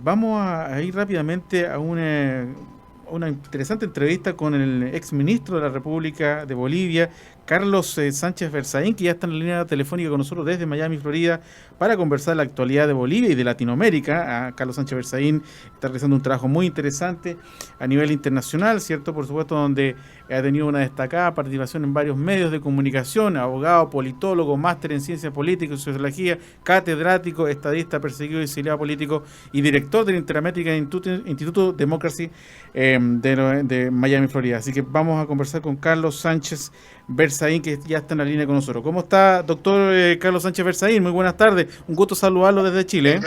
Vamos a ir rápidamente a una interesante entrevista con el ex ministro de la República de Bolivia, Carlos Sánchez Berzaín, que ya está en la línea telefónica con nosotros desde Miami, Florida, para conversar la actualidad de Bolivia y de Latinoamérica. Carlos Sánchez Berzaín está realizando un trabajo muy interesante a nivel internacional, ¿cierto? Por supuesto, donde ha tenido una destacada participación en varios medios de comunicación, abogado, politólogo, máster en ciencia política y sociología, catedrático, estadista, perseguido y exiliado político y director del Interamerican Instituto Democracy de Miami, Florida. Así que vamos a conversar con Carlos Sánchez Berzaín, que ya está en la línea con nosotros. ¿Cómo está, doctor Carlos Sánchez Berzaín? Muy buenas tardes. Un gusto saludarlo desde Chile.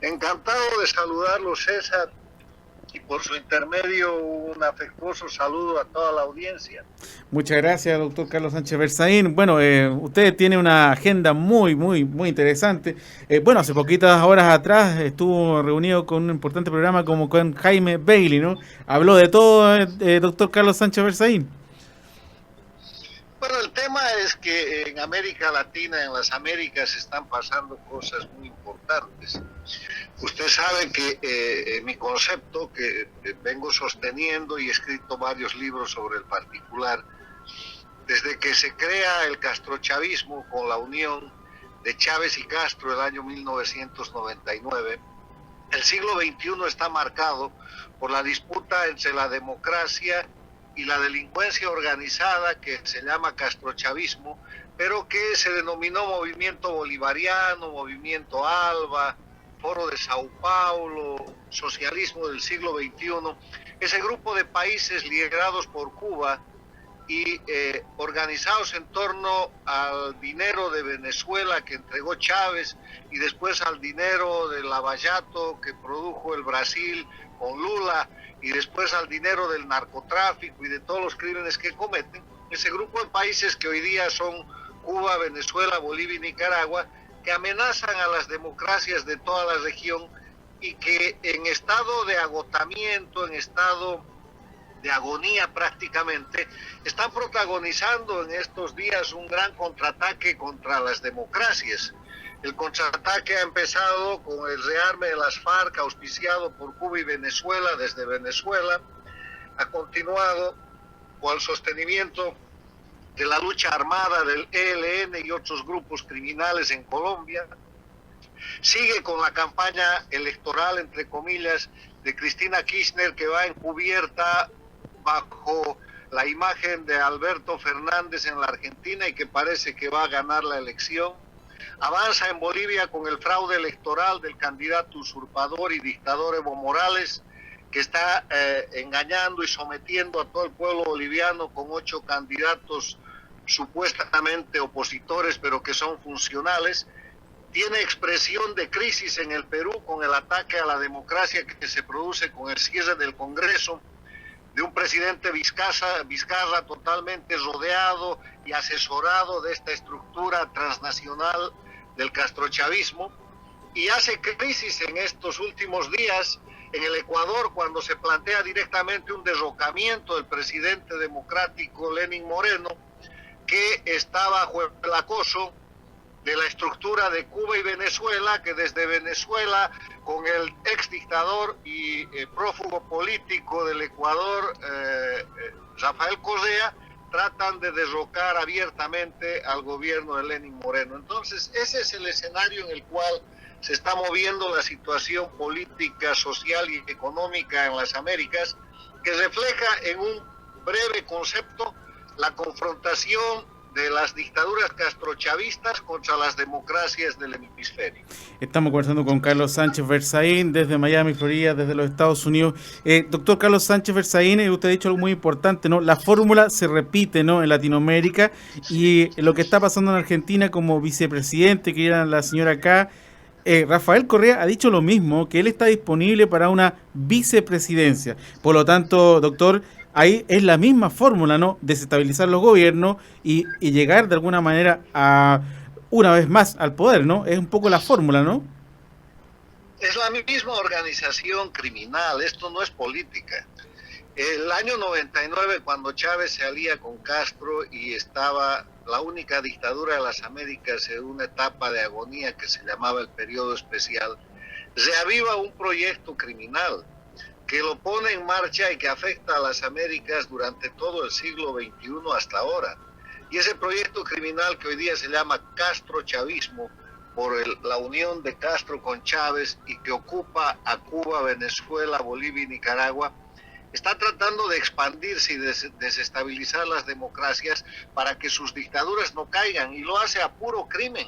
Encantado de saludarlo, César, y por su intermedio un afectuoso saludo a toda la audiencia. Muchas gracias, doctor Carlos Sánchez Berzaín. Bueno, usted tiene una agenda muy interesante. Bueno, hace poquitas horas atrás estuvo reunido con un importante programa como con Jaime Bailey, ¿no? Habló de todo, doctor Carlos Sánchez Berzaín. Bueno, el tema es que en América Latina, en las Américas, están pasando cosas muy importantes. Usted sabe que mi concepto, que vengo sosteniendo y he escrito varios libros sobre el particular, desde que se crea el castrochavismo con la unión de Chávez y Castro el año 1999, el siglo XXI está marcado por la disputa entre la democracia y la delincuencia organizada, que se llama castrochavismo, pero que se denominó Movimiento Bolivariano, Movimiento ALBA, Foro de Sao Paulo, Socialismo del siglo XXI, ese grupo de países liderados por Cuba y organizados en torno al dinero de Venezuela que entregó Chávez y después al dinero del lavallato que produjo el Brasil con Lula y después al dinero del narcotráfico y de todos los crímenes que cometen, ese grupo de países que hoy día son Cuba, Venezuela, Bolivia y Nicaragua, que amenazan a las democracias de toda la región y que en estado de agotamiento, en estado de agonía prácticamente, están protagonizando en estos días un gran contraataque contra las democracias. El contraataque ha empezado con el rearme de las FARC, auspiciado por Cuba y Venezuela desde Venezuela, ha continuado con el sostenimiento de la lucha armada del ELN y otros grupos criminales en Colombia, sigue con la campaña electoral, entre comillas, de Cristina Kirchner, que va encubierta bajo la imagen de Alberto Fernández en la Argentina y que parece que va a ganar la elección. Avanza en Bolivia con el fraude electoral del candidato usurpador y dictador Evo Morales, que está engañando y sometiendo a todo el pueblo boliviano con 8 candidatos supuestamente opositores, pero que son funcionales. Tiene expresión de crisis en el Perú con el ataque a la democracia que se produce con el cierre del Congreso, de un presidente Vizcarra totalmente rodeado y asesorado de esta estructura transnacional del castrochavismo, y hace crisis en estos últimos días en el Ecuador cuando se plantea directamente un derrocamiento del presidente democrático Lenín Moreno, que está bajo el acoso de la estructura de Cuba y Venezuela, que desde Venezuela, con el ex dictador y prófugo político del Ecuador, Rafael Correa, tratan de derrocar abiertamente al gobierno de Lenín Moreno. Entonces, ese es el escenario en el cual se está moviendo la situación política, social y económica en las Américas, que refleja en un breve concepto la confrontación de las dictaduras castrochavistas contra las democracias del hemisferio. Estamos conversando con Carlos Sánchez Berzaín desde Miami, Florida, desde los Estados Unidos. Doctor Carlos Sánchez Berzaín, usted ha dicho algo muy importante, ¿no? La fórmula se repite, ¿no?, en Latinoamérica, y lo que está pasando en Argentina como vicepresidente, que era la señora acá, Rafael Correa ha dicho lo mismo, que él está disponible para una vicepresidencia. Por lo tanto, doctor, ahí es la misma fórmula, ¿no? Desestabilizar los gobiernos y llegar de alguna manera a, una vez más, al poder, ¿no? Es un poco la fórmula, ¿no? Es la misma organización criminal, esto no es política. El año 99, cuando Chávez se alía con Castro y estaba la única dictadura de las Américas en una etapa de agonía que se llamaba el periodo especial, se aviva un proyecto criminal que lo pone en marcha y que afecta a las Américas durante todo el siglo XXI hasta ahora. Y ese proyecto criminal que hoy día se llama castrochavismo, por la unión de Castro con Chávez y que ocupa a Cuba, Venezuela, Bolivia y Nicaragua, está tratando de expandirse y desestabilizar las democracias para que sus dictaduras no caigan, y lo hace a puro crimen.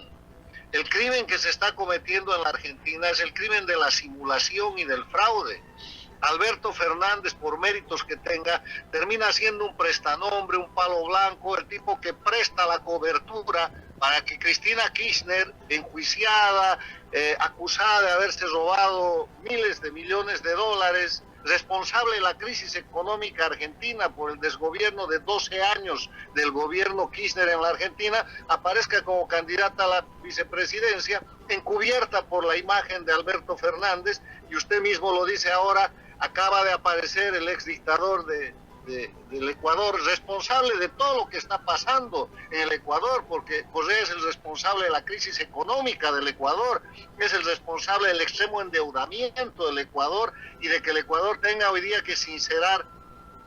El crimen que se está cometiendo en la Argentina es el crimen de la simulación y del fraude. Alberto Fernández, por méritos que tenga, termina siendo un prestanombre, un palo blanco, el tipo que presta la cobertura para que Cristina Kirchner, enjuiciada, acusada de haberse robado miles de millones de dólares, responsable de la crisis económica argentina por el desgobierno de 12 años del gobierno Kirchner en la Argentina, aparezca como candidata a la vicepresidencia, encubierta por la imagen de Alberto Fernández, y usted mismo lo dice ahora, acaba de aparecer el ex dictador del Ecuador, responsable de todo lo que está pasando en el Ecuador, porque Correa es el responsable de la crisis económica del Ecuador, es el responsable del extremo endeudamiento del Ecuador y de que el Ecuador tenga hoy día que sincerar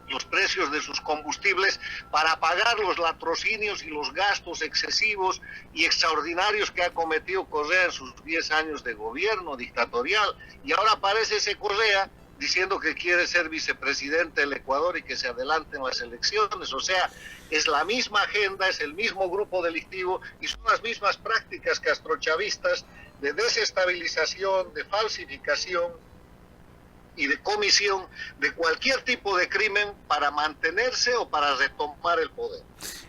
los precios de sus combustibles para pagar los latrocinios y los gastos excesivos y extraordinarios que ha cometido Correa en sus 10 años de gobierno dictatorial. Y ahora aparece ese Correa diciendo que quiere ser vicepresidente del Ecuador y que se adelanten las elecciones. O sea, es la misma agenda, es el mismo grupo delictivo y son las mismas prácticas castrochavistas de desestabilización, de falsificación y de comisión de cualquier tipo de crimen para mantenerse o para retomar el poder.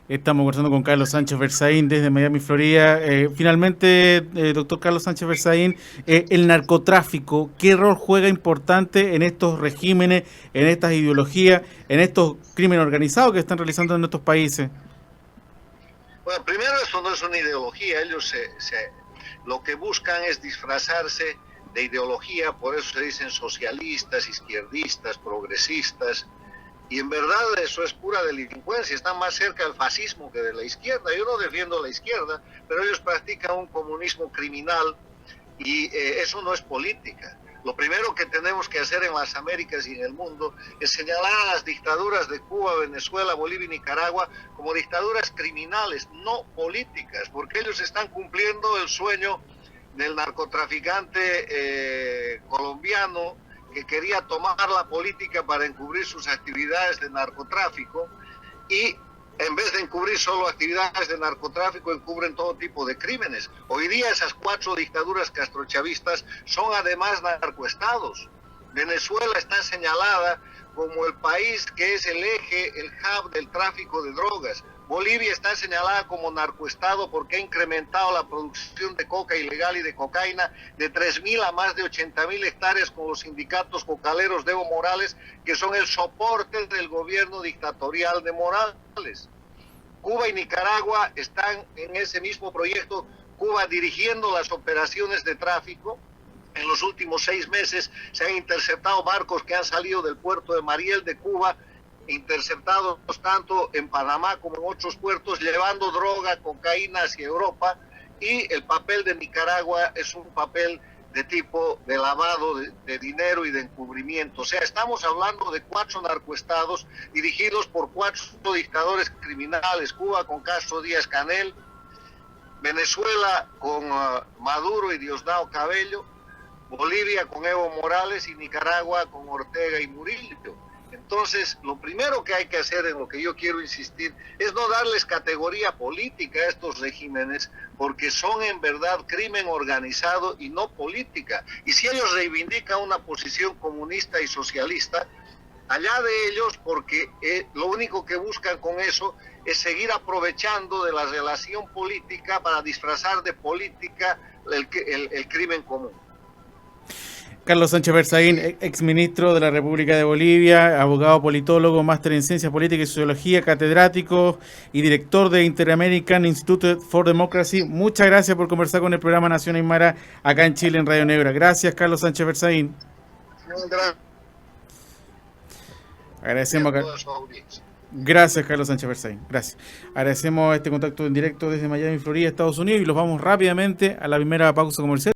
Estamos conversando con Carlos Sánchez Berzaín desde Miami, Florida. Finalmente, doctor Carlos Sánchez Berzaín, el narcotráfico, ¿qué rol juega importante en estos regímenes, en estas ideologías, en estos crímenes organizados que están realizando en nuestros países? Bueno, primero, eso no es una ideología, ellos lo que buscan es disfrazarse de ideología, por eso se dicen socialistas, izquierdistas, progresistas, y en verdad eso es pura delincuencia, están más cerca del fascismo que de la izquierda. Yo no defiendo la izquierda, pero ellos practican un comunismo criminal y eso no es política. Lo primero que tenemos que hacer en las Américas y en el mundo es señalar a las dictaduras de Cuba, Venezuela, Bolivia y Nicaragua como dictaduras criminales, no políticas, porque ellos están cumpliendo el sueño del narcotraficante colombiano que quería tomar la política para encubrir sus actividades de narcotráfico, y en vez de encubrir solo actividades de narcotráfico, encubren todo tipo de crímenes. Hoy día esas 4 dictaduras castrochavistas son además narcoestados. Venezuela está señalada como el país que es el eje, el hub del tráfico de drogas. Bolivia está señalada como narcoestado porque ha incrementado la producción de coca ilegal y de cocaína de 3.000 a más de 80.000 hectáreas con los sindicatos cocaleros de Evo Morales, que son el soporte del gobierno dictatorial de Morales. Cuba y Nicaragua están en ese mismo proyecto, Cuba dirigiendo las operaciones de tráfico. En los últimos 6 meses se han interceptado barcos que han salido del puerto de Mariel de Cuba, interceptados tanto en Panamá como en otros puertos, llevando droga, cocaína hacia Europa, y el papel de Nicaragua es un papel de tipo de lavado de dinero y de encubrimiento. O sea, estamos hablando de 4 narcoestados dirigidos por 4 dictadores criminales: Cuba con Castro Díaz Canel, Venezuela con Maduro y Diosdado Cabello, Bolivia con Evo Morales y Nicaragua con Ortega y Murillo. Entonces, lo primero que hay que hacer, en lo que yo quiero insistir, es no darles categoría política a estos regímenes, porque son en verdad crimen organizado y no política. Y si ellos reivindican una posición comunista y socialista, allá de ellos, porque lo único que buscan con eso es seguir aprovechando de la relación política para disfrazar de política el crimen común. Carlos Sánchez Berzaín, exministro de la República de Bolivia, abogado politólogo, máster en Ciencias Políticas y Sociología, catedrático y director de Inter-American Institute for Democracy. Muchas gracias por conversar con el programa Nación Aymara acá en Chile, en Radio Negra. Gracias, Carlos Sánchez Berzaín. Agradecemos acá. Gracias, Carlos Sánchez Berzaín. Gracias. Agradecemos este contacto en directo desde Miami, Florida, Estados Unidos, y los vamos rápidamente a la primera pausa comercial.